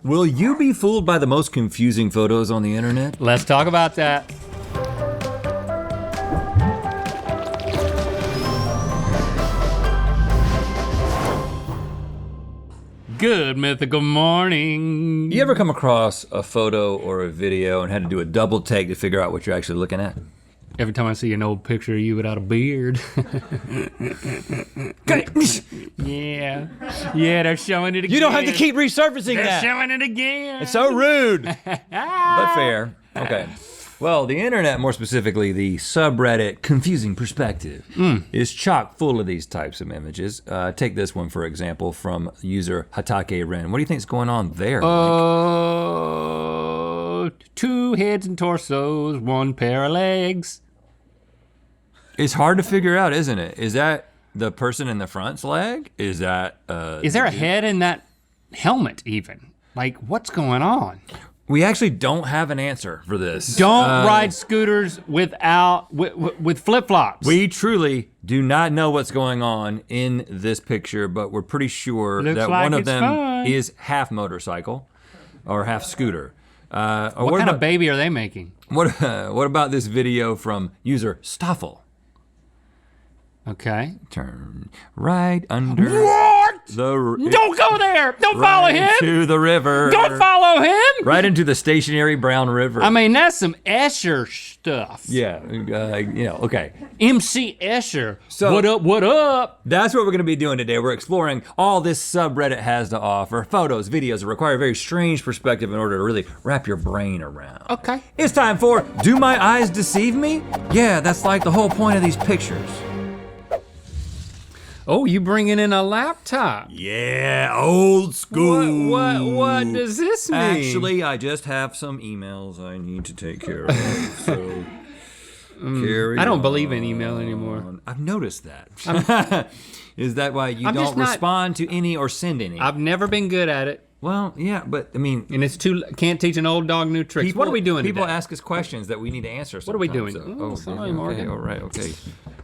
Will you be fooled by the most confusing photos on the internet? Let's talk about that. Good mythical morning. You ever come across a photo or a video and had to do a double take to figure out what you're actually looking at? Every time I see an old picture of you without a beard. Yeah, they're showing it again. You don't have to keep resurfacing They're that. showing it again. It's so rude, but fair. Okay. Well, the internet, more specifically the subreddit Confusing Perspective, is chock full of these types of images. Take this one, for example, from user Hatake Ren. What do you think is going on there, Link? Two heads and torsos, one pair of legs. It's hard to figure out, isn't it? Is that the person in the front's leg? Is that Is there a head in that helmet even? Like, what's going on? We actually don't have an answer for this. Don't ride scooters with flip-flops. We truly do not know what's going on in this picture, but we're pretty sure Looks that like one of it's them fun. is half motorcycle or half scooter. What kind of baby are they making? What about this video from user Stoffel? Okay. Turn right under What? the Don't go there! Don't follow him! to the river. Don't follow him! Right into the stationary brown river. I mean, that's some Escher stuff. Yeah, okay. MC Escher, So- what up, what up? That's what we're gonna be doing today. We're exploring all this subreddit has to offer. Photos, videos that require a very strange perspective in order to really wrap your brain around. Okay. It's time for Do My Eyes Deceive Me? Yeah, that's like the whole point of these pictures. Oh, you bringing in a laptop. Yeah, old school. What does this mean? Actually, I just have some emails I need to take care of, so carry I don't believe in on. email anymore. I've noticed that. Is that why you I'm just don't not- respond to any or send any? I've never been good at it, Well, yeah, but I mean, and it's can't teach an old dog new tricks. What are we doing People today? ask us questions that we need to answer. What are we sometimes, doing? so- Oh, sorry, okay, Morgan. all right, okay.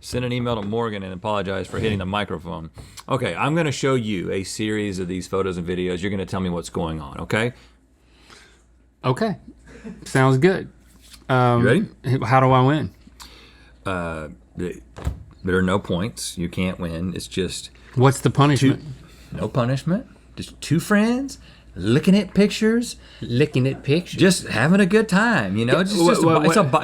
Send an email to Morgan and apologize for hitting the microphone. Okay, I'm gonna show you a series of these photos and videos. You're gonna tell me what's going on, okay? Okay, sounds good. You ready? How do I win? There are no points. You can't win. It's just What's the punishment? no punishment. Just two friends looking at pictures, Licking at pictures. just having a good time. You know, it's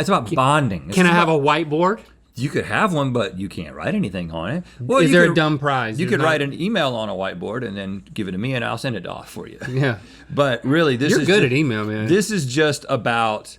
about bonding. Can I have a whiteboard? You could have one, but you can't write anything on it. Well, Is you there could- a dumb prize? You There's could not- write an email on a whiteboard and then give it to me, and I'll send it off for you. Yeah. But really, this You're is good ju- at email, man. This is just about.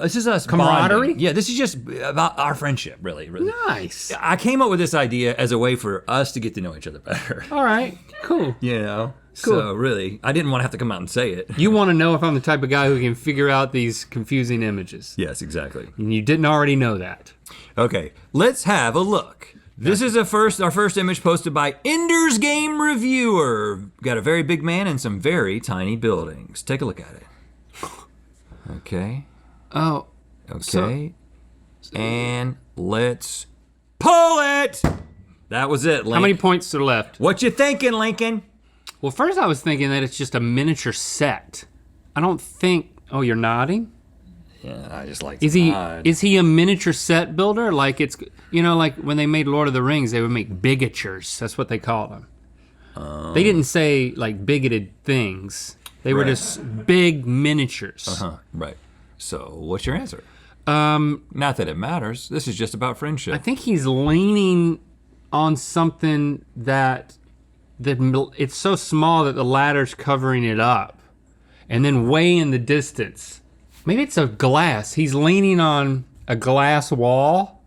This is us Camaraderie? bonding. Yeah, this is just about our friendship, really. Nice. I came up with this idea as a way for us to get to know each other better. All right, cool. You know, Cool. so really, I didn't want to have to come out and say it. You want to know if I'm the type of guy who can figure out these confusing images. Yes, exactly. And you didn't already know that. Okay, let's have a look. This is our first image posted by Ender's Game Reviewer. Got a very big man and some very tiny buildings. Take a look at it. Okay, Oh, okay, and let's pull it. That was it, Link. how many points are left? What you thinking, Lincoln? Well, first I was thinking that it's just a miniature set. I don't think, oh, you're nodding? Yeah, I just like. Is he a miniature set builder? Like it's, like when they made Lord of the Rings, they would make bigatures. That's what they call them. They didn't say like bigoted things. They were Right. just big miniatures. Right. So, what's your answer? Um, Not that it matters. This is just about friendship. I think he's leaning on something that it's so small that the ladder's covering it up. And then way in the distance, maybe it's a glass. He's leaning on a glass wall.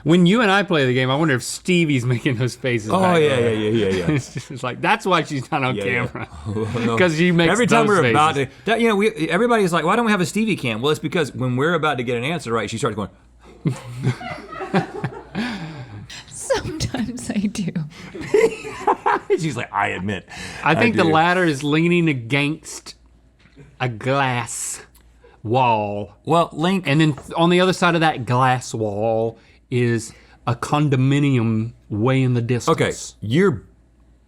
When you and I play the game, I wonder if Stevie's making those faces. Oh back yeah, there. yeah. It's just like, that's why she's not on Yeah, yeah. camera. No. Because she makes Every time those we're faces. about to, everybody's like, why don't we have a Stevie cam? Well, it's because when we're about to get an answer right, she starts going. Sometimes I do. She's like, I admit. I think the do. ladder is leaning against a glass wall. Well, Link. And then on the other side of that glass wall is a condominium way in the distance. Okay, you're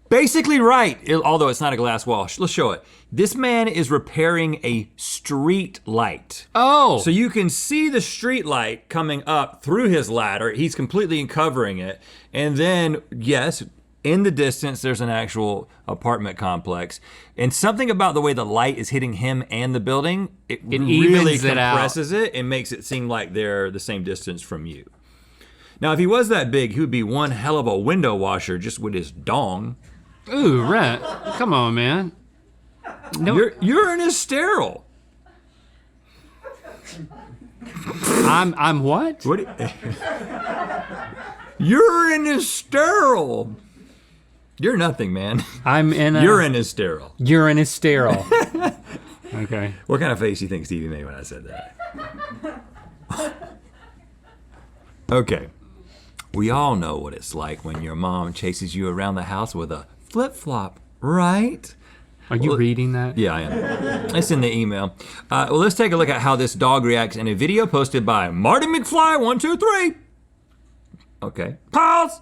basically right, although it's not a glass wall. Let's show it. This man is repairing a street light. Oh. So you can see the street light coming up through his ladder. He's completely uncovering it. And then, yes, in the distance, there's an actual apartment complex. And something about the way the light is hitting him and the building, it really evens it out. compresses it and makes it seem like they're the same distance from you. Now, if he was that big, he would be one hell of a window washer just with his dong. Ooh, Rhett, come on, man. No, Urine is sterile. I'm what? Urine is sterile. You're nothing, man. I'm in a... Urine is sterile. Urine is sterile. Okay. What kind of face do you think Stevie made when I said that? Okay. We all know what it's like when your mom chases you around the house with a flip-flop, right? Are you reading that? Yeah, I am. It's in the email. Well, let's take a look at how this dog reacts in a video posted by Marty McFly123. Okay, pause.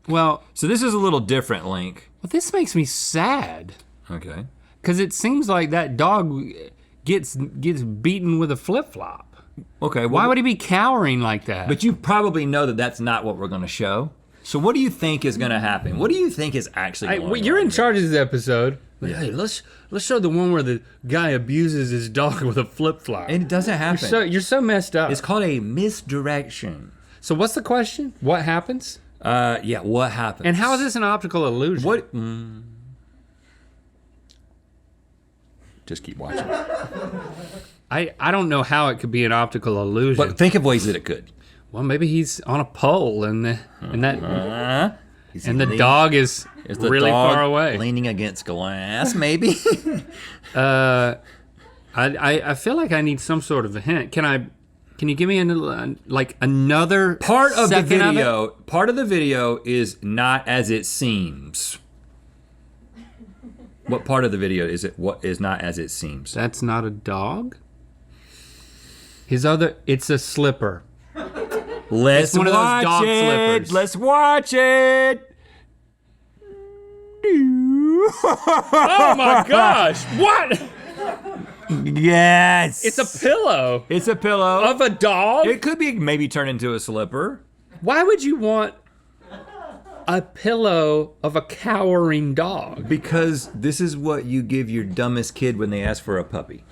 Well, so this is a little different, Link. Well, this makes me sad. Okay. Because it seems like that dog gets beaten with a flip-flop. Okay. Well, why would he be cowering like that? But you probably know that that's not what we're gonna show. So what do you think is gonna happen? What do you think is actually going on? You're in charge of this episode. Yeah. Hey, let's show the one where the guy abuses his dog with a flip-flop. And it doesn't happen. You're so messed up. It's called a misdirection. So what's the question? What happens? Yeah, what happens? And how is this an optical illusion? What? Just keep watching. I don't know how it could be an optical illusion. But think of ways that it could. Well, maybe he's on a pole and the Leaning, dog is the really dog far away. leaning against glass, maybe. I feel like I need some sort of a hint. Can you give me another part of the second video? Of it? Part of the video is not as it seems. What part of the video is it? What is not as it seems? That's not a dog. It's a slipper. Let's one of those watch dog it. slippers. Let's watch it. Oh my gosh! What? Yes. It's a pillow It's a pillow. of a dog. It could be maybe turned into a slipper. Why would you want a pillow of a cowering dog? Because this is what you give your dumbest kid when they ask for a puppy.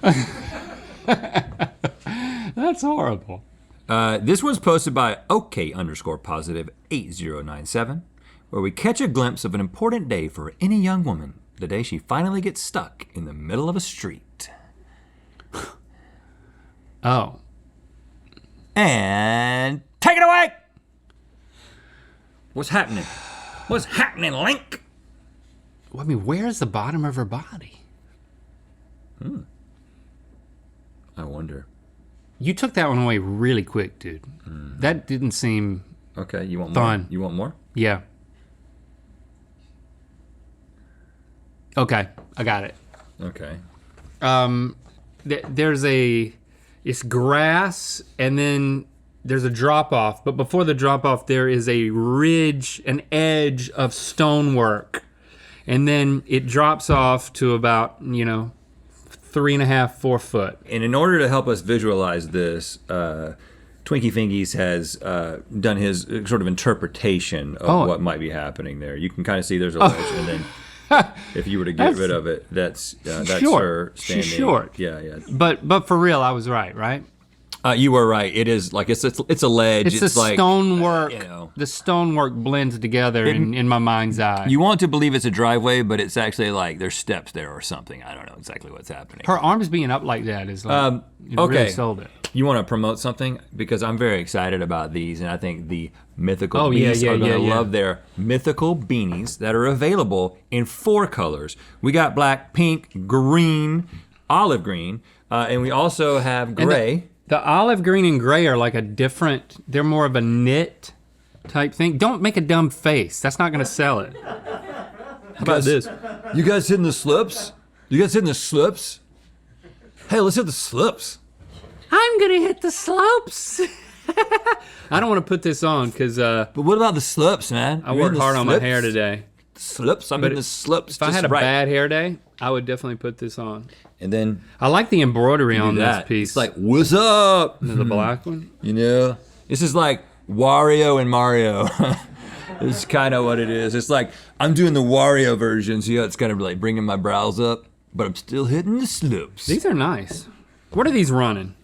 That's horrible. This was posted by OK_positive8097, where we catch a glimpse of an important day for any young woman, the day she finally gets stuck in the middle of a street. Oh. And take it away! What's happening? What's happening, Link? I mean, where's the bottom of her body? I wonder. You took that one away really quick, dude. That didn't seem Okay, you want fun. more? You want more? Yeah. Okay, I got it. Okay. It's grass, and then there's a drop off, but before the drop off there is a ridge, an edge of stonework, and then it drops off to about 3.5, 4 foot. And in order to help us visualize this, Twinkie Fingies has done his sort of interpretation of what might be happening there. You can kind of see there's a ledge, and then if you were to get rid of it, that's short. her standing. She's short. Yeah, yeah. But for real, I was right? You were right. It is like it's a ledge. It's the like stonework. you know. The stonework blends together in my mind's eye. You want to believe it's a driveway, but it's actually like there's steps there or something. I don't know exactly what's happening. Her arms being up like that is like it okay. really sold it. You want to promote something? Because I'm very excited about these, and I think the Mythical Oh, yeah, beanies yeah, are going to yeah, yeah. love their Mythical beanies that are available in 4 colors. We got black, pink, green, olive green, and we also have gray. The olive green and gray are like they're more of a knit type thing. Don't make a dumb face. That's not gonna sell it. How about this? You guys hitting the slips? Hey, let's hit the slips. I'm gonna hit the slopes. I don't want to put this on because But what about the slips, man? I worked hard on my hair today. Slips, I'm in the slips. If I had a bad hair day, I would definitely put this on. And then I like the embroidery on this piece. It's like, what's up? The black one. You know, this is like Wario and Mario. It's kind of what it is. It's like I'm doing the Wario version, so yeah, it's kind of like bringing my brows up, but I'm still hitting the slips. These are nice. What are these running?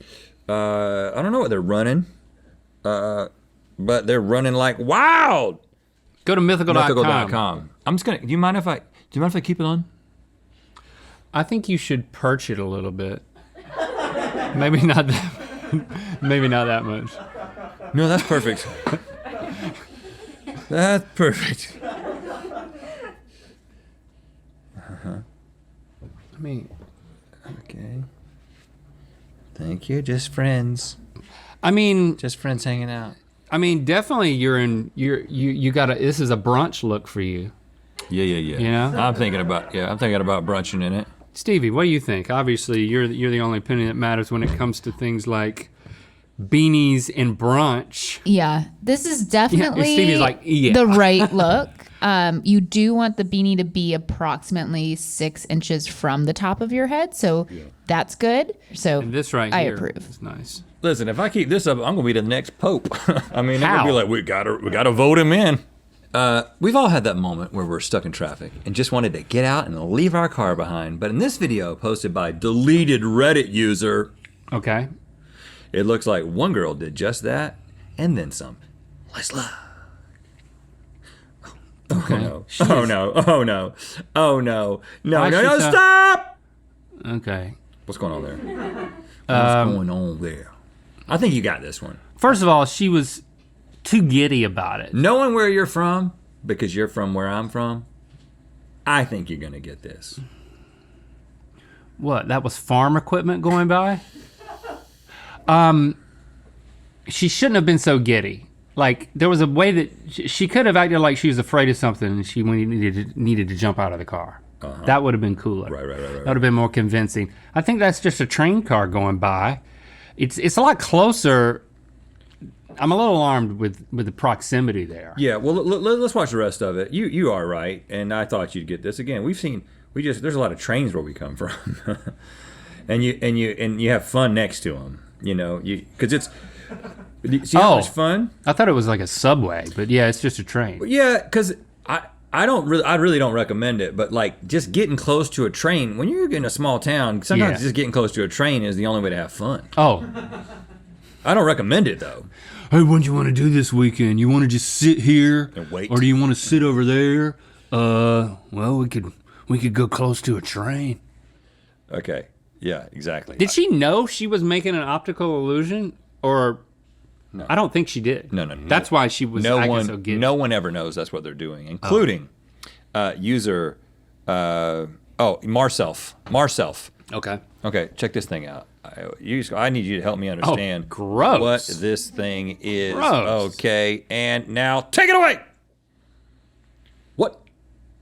I don't know what they're running, but they're running like wild. Go to mythical.com. Mythical.com. I'm just gonna. Do you mind if I keep it on? I think you should perch it a little bit. Maybe not that. Maybe not that much. No, that's perfect. That's perfect. I mean, okay. Thank you. Just friends. I mean, Just friends hanging out. I mean, definitely you got this is a brunch look for you. Yeah. You know? I'm thinking about brunching in it. Stevie, what do you think? Obviously, you're the only opinion that matters when it comes to things like beanies and brunch. Yeah, this is definitely Stevie's like, yeah. the right look. You do want the beanie to be approximately 6 inches from the top of your head, so that's good. So And this right I here approve. is nice. Listen, if I keep this up, I'm gonna be the next pope. I mean, they're How? gonna be like, we gotta vote him in. We've all had that moment where we're stuck in traffic and just wanted to get out and leave our car behind. But in this video posted by deleted Reddit user, Okay. it looks like one girl did just that and then some. Let's love. Okay. Oh no! Oh no! Oh no! No! Why No! she No! so- Stop! Okay. What's going on there? What's going on there? I think you got this one. First of all, she was too giddy about it. Knowing where you're from, because you're from where I'm from, I think you're gonna get this. What? That was farm equipment going by? She shouldn't have been so giddy. Like, there was a way that she could have acted like she was afraid of something and she needed to jump out of the car. That would have been cooler. Right. That would have been more convincing. I think that's just a train car going by. It's a lot closer. I'm a little alarmed with the proximity there. Yeah. Well, let's watch the rest of it. You are right, and I thought you'd get this again. There's a lot of trains where we come from, and you have fun next to them. You know, because it's. See how much fun? I thought it was like a subway, but yeah, it's just a train. Yeah, because I really don't recommend it, but like just getting close to a train when you're in a small town, sometimes just getting close to a train is the only way to have fun. Oh. I don't recommend it though. Hey, what do you want to do this weekend? You want to just sit here and wait, or do you want to sit over there? Well, we could go close to a train. Okay. Yeah, exactly. Did she know she was making an optical illusion, or? No. I don't think she did. No. That's why she was acting so giddy. No one ever knows that's what they're doing, including user Marself. Okay, check this thing out. I need you to help me understand gross. what this thing is. Gross. Okay, and now take it away. What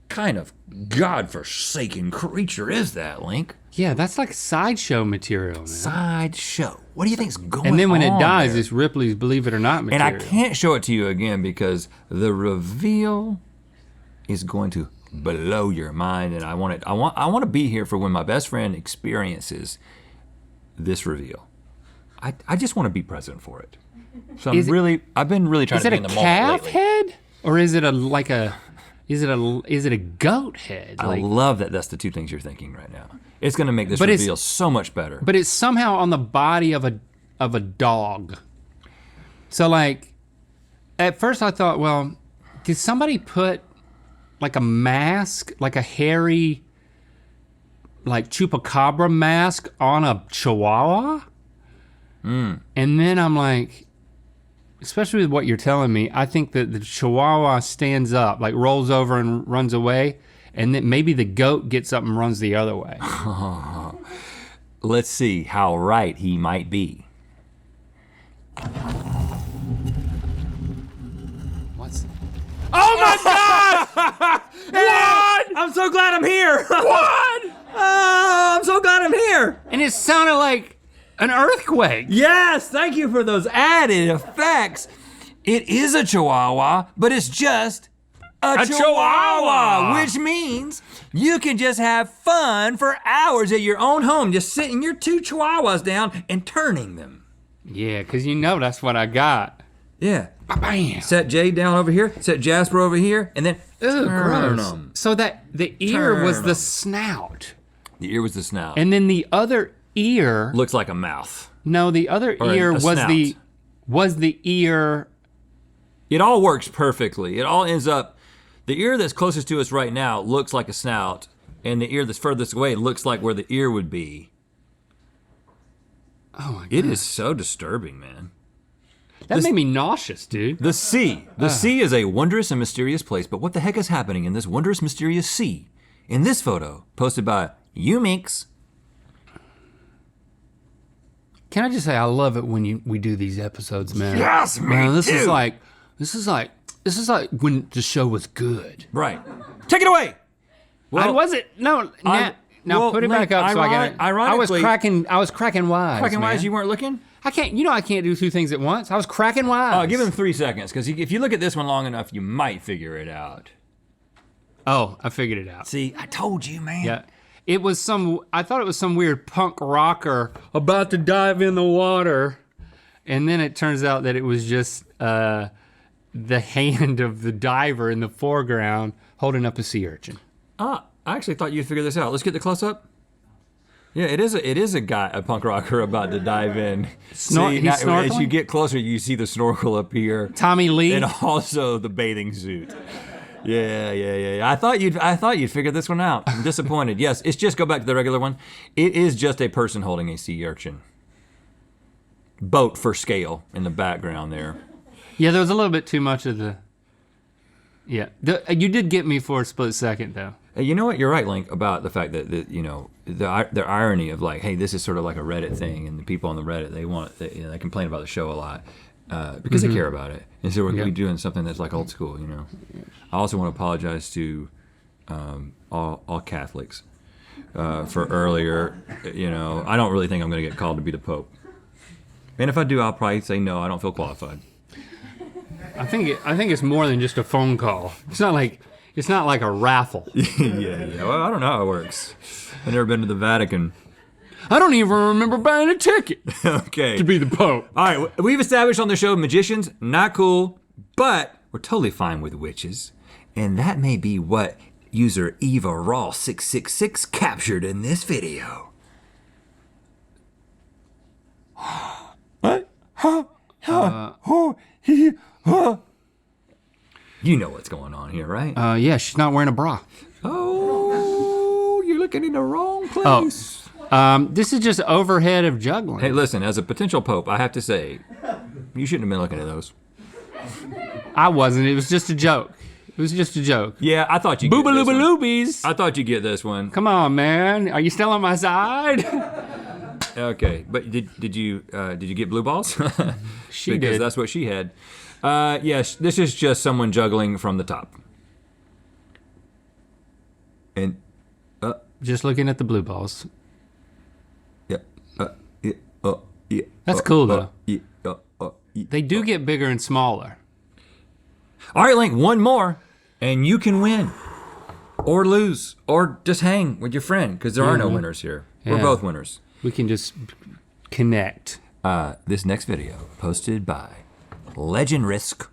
kind of godforsaken creature is that, Link? Yeah, that's like sideshow material, man. Sideshow. What do you think's going on? And then when it dies, there? it's Ripley's Believe It or Not material. And I can't show it to you again because the reveal is going to blow your mind, and I want to be here for when my best friend experiences this reveal. I just want to be present for it. So I've been really trying to be in the moment lately. Is it a calf head, or is it a goat head? I love that. That's the two things you're thinking right now. It's going to make this reveal so much better. But it's somehow on the body of a dog. So like, at first I thought, well, did somebody put like a mask, like a hairy, like chupacabra mask on a chihuahua? And then I'm like, especially with what you're telling me, I think that the chihuahua stands up, like rolls over and runs away, and then maybe the goat gets up and runs the other way. Let's see how right he might be. What's? Oh my God! What? I'm so glad I'm here. What? I'm so glad I'm here. And it sounded like an earthquake. Yes, thank you for those added effects. It is a chihuahua, but it's just a chihuahua, which means you can just have fun for hours at your own home, just sitting your 2 chihuahuas down and turning them. Yeah, because you know that's what I got. Yeah. Bam. Set Jade down over here, set Jasper over here, and then turn Gross. them. So that the ear was Turn the 'em. snout. The ear was the snout. And then the other ear, Looks like a mouth. no, the other Or ear a was snout. the ear. It all works perfectly. It all ends up, the ear that's closest to us right now looks like a snout, and the ear that's furthest away looks like where the ear would be. Oh my god. It is so disturbing, man. That made me nauseous, dude. The sea. The sea is a wondrous and mysterious place, but what the heck is happening in this wondrous, mysterious sea? In this photo, posted by Umix. Can I just say I love it when we do these episodes, man. Yes, me man, this too. is like when the show was good. Right. Take it away. I wasn't. No. Now put it back up so I can. ironically- I was cracking wise. Cracking man. wise, you weren't looking? I can't. You know I can't do 2 things at once. I was cracking wise. Give him 3 seconds, because if you look at this one long enough, you might figure it out. Oh, I figured it out. See, I told you, man. Yeah. It was I thought it was some weird punk rocker about to dive in the water. And then it turns out that it was just the hand of the diver in the foreground holding up a sea urchin. I actually thought you'd figure this out. Let's get the close up. Yeah, it is a guy, a punk rocker about to dive in. He's As snorkeling? you get closer, you see the snorkel up here. Tommy Lee. And also the bathing suit. Yeah. I thought you'd figure this one out. I'm disappointed. Yes, it's just go back to the regular one. It is just a person holding a sea urchin. Boat for scale in the background there. Yeah, there was a little bit too much of the. Yeah, you did get me for a split second though. You know what? You're right, Link, about the fact that you know the irony of like, hey, this is sort of like a Reddit thing, and the people on the Reddit they complain about the show a lot because they care about it, and so we're doing something that's like old school, you know. I also want to apologize to all Catholics for earlier. You know, I don't really think I'm going to get called to be the Pope, and if I do, I'll probably say no. I don't feel qualified. I think it's more than just a phone call. It's not like a raffle. yeah. Well, I don't know how it works. I've never been to the Vatican. I don't even remember buying a ticket Okay. to be the Pope. All right, we've established on the show magicians, not cool, but we're totally fine with witches. And that may be what user Eva Raw 666 captured in this video. What? You know what's going on here, right? Yeah, she's not wearing a bra. Oh, you're looking in the wrong place. This is just overhead of juggling. Hey, listen, as a potential pope, I have to say, you shouldn't have been looking at those. I wasn't. It was just a joke. Yeah, I thought you'd get this one. Boobaloobaloobies. I thought you'd get this one. Come on, man. Are you still on my side? Okay, but did you get blue balls? She because did. that's what she had. Yes, this is just someone juggling from the top. And Just looking at the blue balls. yeah, That's cool, though. Yeah, They do get bigger and smaller. All right, Link, one more, and you can win, or lose, or just hang with your friend, because there are no winners here. We're Yeah. both winners. We can just connect. This next video, posted by Legend Risk,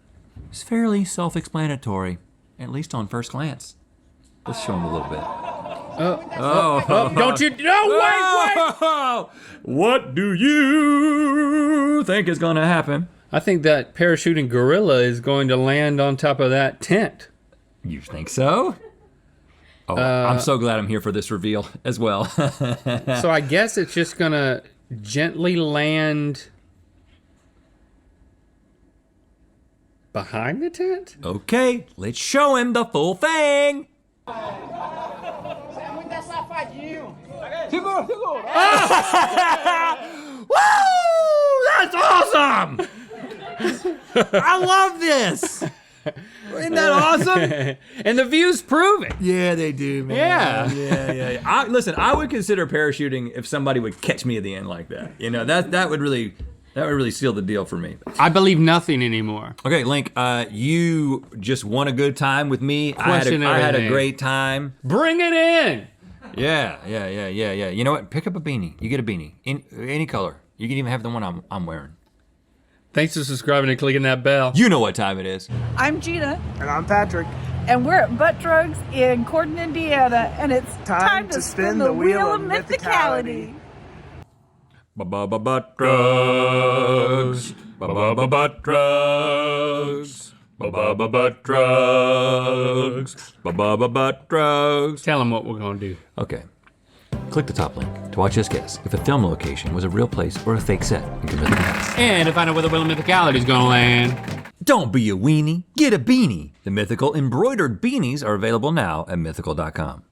is fairly self-explanatory, at least on first glance. Let's show him a little bit. Don't you? No, wait! What do you think is going to happen? I think that parachuting gorilla is going to land on top of that tent. You think so? Oh, I'm so glad I'm here for this reveal as well. So I guess it's just gonna gently land behind the tent? Okay, let's show him the full thing. Woo! That's awesome! I love this. Isn't that awesome? And the views prove it. Yeah, they do, man. Yeah. Listen, I would consider parachuting if somebody would catch me at the end like that. You know, that would really seal the deal for me. I believe nothing anymore. Okay, Link, you just want a good time with me. I had a great time. Bring it in. Yeah. You know what? Pick up a beanie. You get a beanie. Any color. You can even have the one I'm wearing. Thanks for subscribing and clicking that bell. You know what time it is. I'm Gina. And I'm Patrick. And we're at Butt Drugs in Corden, Indiana. And it's time to spin the wheel of mythicality. Butt drugs. Butt drugs. Butt drugs. Butt drugs. Tell them what we're gonna do. Okay. Click the top link to watch us guess if a film location was a real place or a fake set in Mythical. And to find out where the wheel of mythicality is gonna land. Don't be a weenie, get a beanie. The Mythical embroidered beanies are available now at mythical.com.